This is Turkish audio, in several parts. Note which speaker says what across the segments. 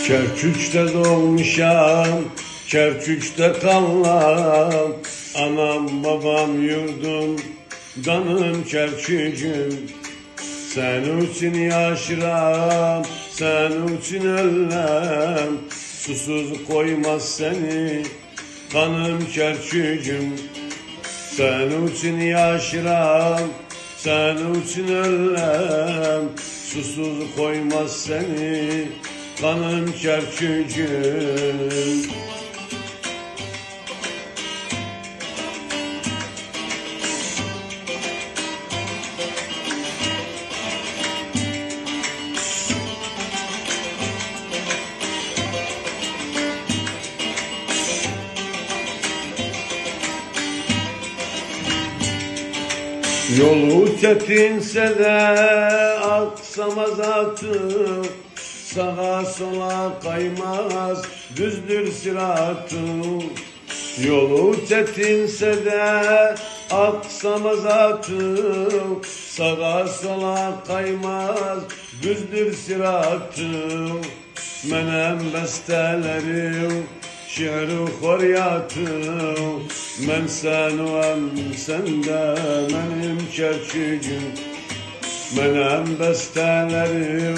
Speaker 1: Kerkük'te doğmuşam, Kerkük'te kallam. Anam babam yurdum, canım Kerkük'üm. Sen için yaşıram, sen için ölem. Susuz koymaz seni, kanım Kerkük'üm. Sen için yaşıram, sen için ölem. Susuz koymaz seni, kanım Kerkük'üm. Yolu çetinse de aksamaz atım, sağa sola kaymaz düzdür sıratım. Yolu çetinse de aksamaz atım, sağa sola kaymaz düzdür sıratım. Menem bestelerim, şiir-u horyatım, men senuem sende benim Kerkük'üm. Menem bestelerim,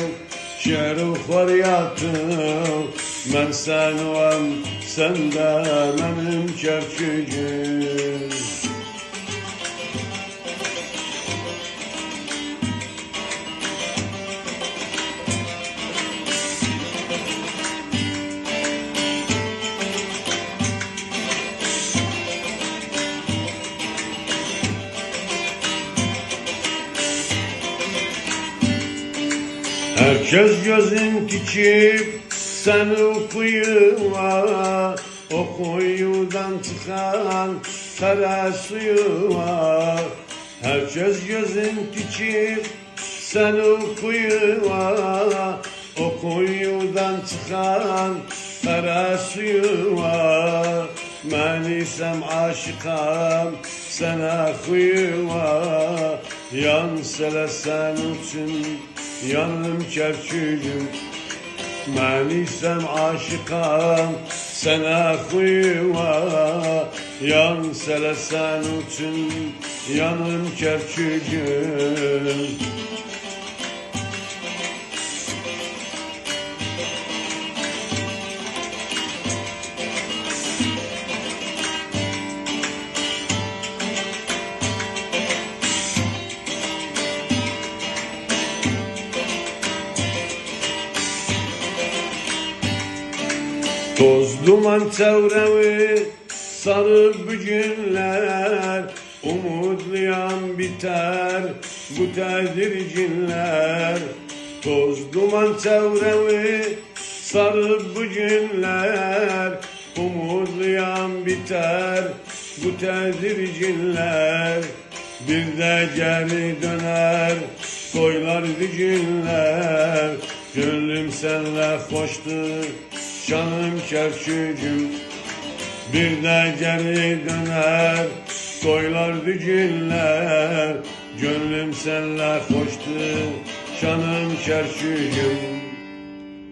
Speaker 1: şiir-u horyatım, men senuem sende benim Kerkük'üm. Herkes gözün dikip sen okuyuma, o kuyudan çıkan kara suyuma. Herkes gözün dikip sen okuyuma, o kuyudan çıkan kara suyuma. Ben isem aşıkam sana kuyuma, yansele sen için yanım Kerkük'üm. Ben isem aşıkam sana kuyuma, yansele sen için yanım Kerkük'üm. Toz duman çevremi sarıp bugünler, umutluyam biter bu tedirginler. Toz duman çevremi sarıp bugünler, umutluyam biter bu tedirginler. Bir de geri döner koylardı günler, gönlüm senle hoştur canım Kerkük'üm. Bir de geri döner koylardı günler, gönlüm senle hoştur canım Kerkük'üm.